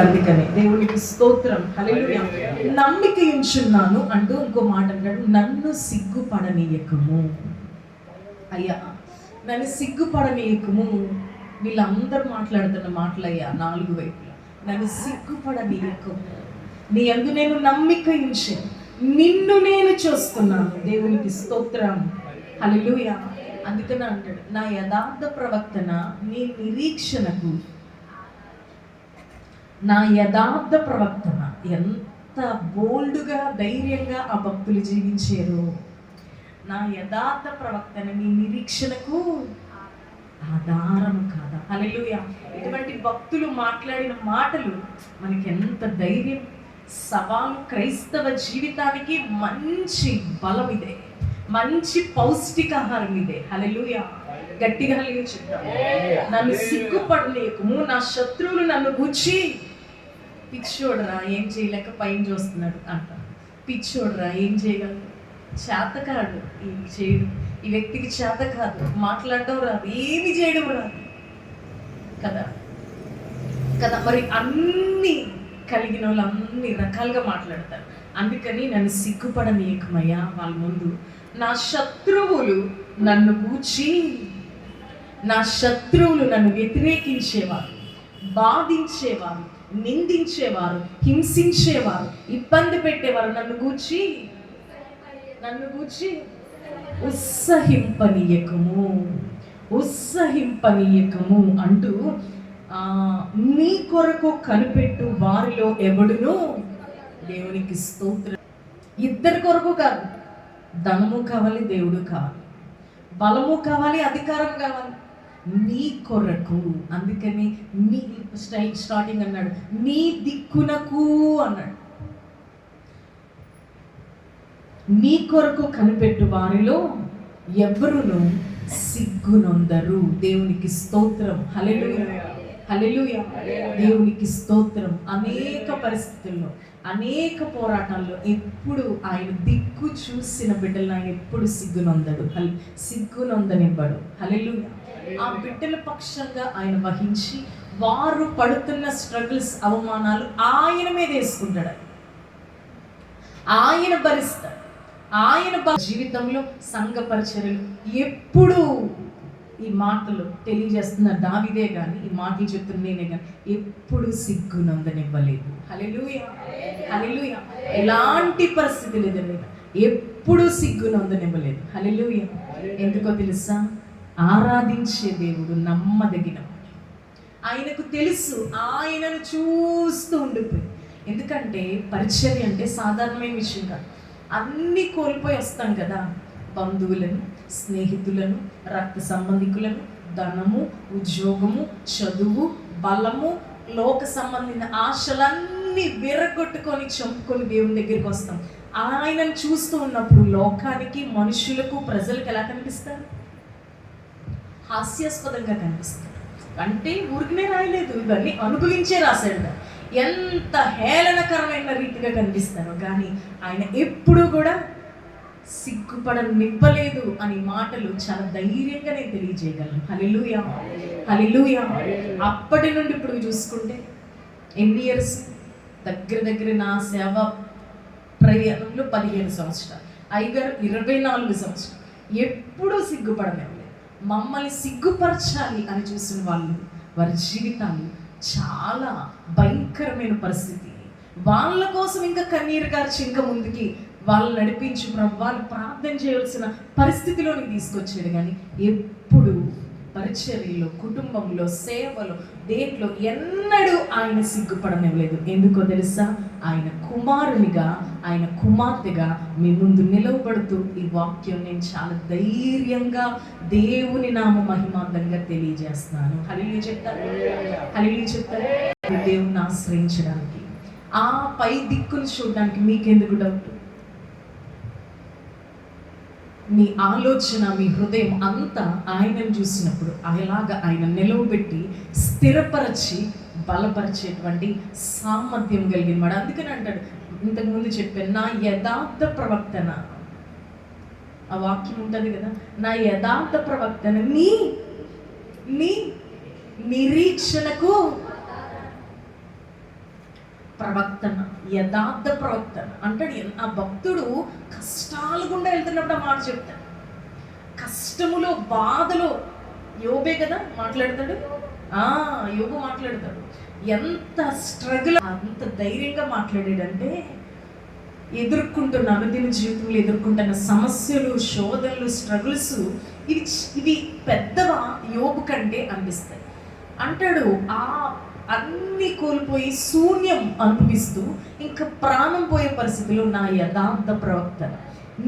అందుకని దేవునికి స్తోత్రం, హల్లెలూయా. నమ్మిక ఉంచున్నాను అంటూ ఇంకో మాట అంటాడు, నన్ను సిగ్గుపడనీయకము. అయ్యా నన్ను సిగ్గుపడనీయకము. వీళ్ళందరూ మాట్లాడుతున్న మాటలయ్యా నాలుగు వైపులా. నన్ను సిగ్గుపడనీయకము, నీ యందు నేను నమ్మిక ఉంచి నిన్ను నేను చూస్తున్నాను. దేవునికి స్తోత్రం, హల్లెలూయా. అందుకని అంటాడు, నా యథార్థ ప్రవర్తన నీ నిరీక్షణకు. నా యథార్థ ప్రవర్తన, ఎంత బోల్డ్గా ధైర్యంగా ఆ భక్తులు జీవించారు. నా యథార్థ ప్రవర్తన నీ నిరీక్షణకు ఆధారం కాదా? హల్లెలూయా. ఇటువంటి భక్తులు మాట్లాడిన మాటలు మనకి ఎంత ధైర్యం, సవాలు. క్రైస్తవ జీవితానికి మంచి బలం ఇదే, మంచి పౌష్టికాహారం ఇదే. హల్లెలూయా. గట్టిగా హల్లెలూయా చెప్తాం. నన్ను సిగ్గుపడలేకము, నా శత్రువులు నన్ను గుచ్చి పిచ్చోడరా ఏం చేయలేక పైన చూస్తున్నాడు అంట. పిచ్చోడరా ఏం చేయగలడు, చేతకాడు, ఏమి చేయడు, ఈ వ్యక్తికి చేత కాదు, మాట్లాడడం రాదు, ఏమి చేయడం రాదు కదా కదా. మరి అన్ని కలిగిన వాళ్ళు అన్ని రకాలుగా మాట్లాడతారు. అందుకని నన్ను సిగ్గుపడనీయకమయ్యా వాళ్ళ ముందు. నా శత్రువులు నన్ను గూర్చి, నా శత్రువులు నన్ను వ్యతిరేకించేవారు, బాధించేవారు, నిందించేవారు, హింసించేవారు, ఇబ్బంది పెట్టేవారు నన్ను గూర్చి ఉత్సహింపనీయకము, ఉత్సహింపనీయకము అంటూ నీ కొరకు కనిపెట్టు వారిలో ఎవడును. దేవునికి స్తోత్రం. ఇద్దరి కొరకు కాదు, ధనము కావాలి, దేవుడు కావాలి, బలము కావాలి, అధికారం కావాలి, నీ కొరకు. అందుకని నీ స్టార్టింగ్ అన్నాడు, నీ దిక్కునకు అన్నాడు. నీ కొరకు కనిపెట్టు వారిలో ఎవరును సిగ్గునొందరు. దేవునికి స్తోత్రం, హల్లెలూయా, హల్లెలూయా. దేవునికి స్తోత్రం. అనేక పరిస్థితుల్లో, అనేక పోరాటాల్లో ఎప్పుడు ఆయన దిక్కు చూసిన బిడ్డలను ఆయన ఎప్పుడు సిగ్గునొందడు, సిగ్గునొందనివ్వడు. హల్లెలూయా. ఆ బిడ్డల పక్షంగా ఆయన వహించి వారు పడుతున్న స్ట్రగుల్స్, అవమానాలు ఆయన మీద వేసుకుంటాడు, ఆయన భరిస్తాడు. ఆయన జీవితంలో సంఘ పరిచర్యలు ఎప్పుడు ఈ మాటలు తెలియజేస్తున్న దావీదే కానీ, ఈ మాటలు చెప్తున్న నేనే కానీ ఎప్పుడు సిగ్గునందనివ్వలేదు. హల్లెలూయా, హల్లెలూయా. ఎలాంటి పరిస్థితులు ఎదురైనా ఎప్పుడు సిగ్గునందనివ్వలేదు. హల్లెలూయా. ఎందుకో తెలుసా? ఆరాధించే దేవుడు నమ్మదగినవాడు. ఆయనకు తెలుసు, ఆయనను చూస్తూ ఉండిపోయి. ఎందుకంటే పరిచర్య అంటే సాధారణమైన విషయం కాదు. అన్నీ కోల్పోయి వస్తాం కదా, బంధువులను, స్నేహితులను, రక్త సంబంధికులను, ధనము, ఉద్యోగము, చదువు, బలము, లోక సంబంధించిన ఆశలన్నీ విరగొట్టుకొని చంపుకొని దేవుని దగ్గరికి వస్తాం. ఆయనను చూస్తూ ఉన్నప్పుడు లోకానికి, మనుషులకు, ప్రజలకు ఎలా కనిపిస్తారు? హాస్యాస్పదంగా కనిపిస్తారు. అంటే ఊరికనే రాయలేదు, ఇవన్నీ అనుభవించే రాశాడు. ఎంత హేళనకరమైన రీతిగా కనిపిస్తారో, కానీ ఆయన ఎప్పుడూ కూడా సిగ్గుపడనివ్వలేదు అని మాటలు చాలా ధైర్యంగా నేను తెలియజేయగలను. హల్లెలూయా, హల్లెలూయా. అప్పటి నుండి ఇప్పుడు చూసుకుంటే ఎన్ని ఇయర్స్? దగ్గర నా సేవ ప్రయాణంలో 15 సంవత్సరాలు, అయ్యగారు 24 సంవత్సరాలు. ఎప్పుడూ సిగ్గుపడనివ్వలేదు. మమ్మల్ని సిగ్గుపరచాలి అని చూసిన వాళ్ళు, వారి జీవితాలు చాలా భయంకరమైన పరిస్థితి. వాళ్ళ కోసం ఇంకా కన్నీరు గార్చి ఇంకా ముందుకి వాళ్ళు నడిపించి వాళ్ళు ప్రార్థన చేయాల్సిన పరిస్థితిలోకి తీసుకొచ్చాడు. కానీ ఎప్పుడు పరిచర్యలో, కుటుంబంలో, సేవలో, దేంట్లో ఎన్నడూ ఆయన సిగ్గుపడనివ్వలేదు. ఎందుకో తెలుసా? ఆయన కుమారునిగా, ఆయన కుమార్తెగా మీ ముందు నిలవబడుతూ ఈ వాక్యం నేను చాలా ధైర్యంగా దేవుని నామ మహిమార్థంగా తెలియజేస్తున్నాను. హల్లెలూయా చెప్తారు, హల్లెలూయా చెప్తారు. దేవుని ఆశ్రయించడానికి, ఆ పై దిక్కును చూడడానికి మీకెందుకు డౌట్? మీ ఆలోచన, మీ హృదయం అంతా ఆయనను చూసినప్పుడు అలాగా ఆయన నిలవబెట్టి స్థిరపరచి బలపరిచేటువంటి సామర్థ్యం కలిగిన వాడు. అందుకని అంటాడు, ఇంతకుముందు చెప్పాను, నా యథార్థ ప్రవర్తన. ఆ వాక్యం ఉంటుంది కదా, నా యథార్థ ప్రవర్తన నీ నీ నిరీక్షణకు ప్రవర్తన, యథార్థ ప్రవర్తన అంటాడు. ఆ భక్తుడు కష్టాలు గుండా వెళ్తున్నప్పుడు ఆ మాట చెప్తాడు. కష్టములో, బాధలో యోబే కదా మాట్లాడతాడు. యోబు మాట్లాడతాడు. ఎంత స్ట్రగుల్, అంత ధైర్యంగా మాట్లాడాడంటే ఎదుర్కొంటున్న అనుదిన జీవితంలో ఎదుర్కొంటున్న సమస్యలు, శోధనలు, స్ట్రగుల్స్ ఇవి పెద్దవా యోబు కంటే అనిపిస్తాయి. అంటాడు, అన్ని కోల్పోయి శూన్యం అనుభవిస్తూ ఇంకా ప్రాణం పోయే పరిస్థితిలో నా యథార్థ ప్రవర్తన,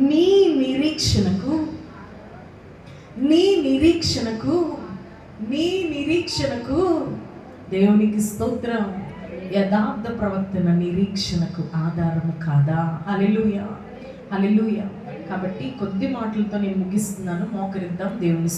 నీ నిరీక్షణకు దేవునికి స్తోత్రం. యథార్థ ప్రవర్తన నిరీక్షణకు ఆధారము కాదా? హల్లెలూయా, హల్లెలూయా. కాబట్టి కొద్ది మాటలతో నేను ముగిస్తున్నాను. మోకరిద్దాం దేవుని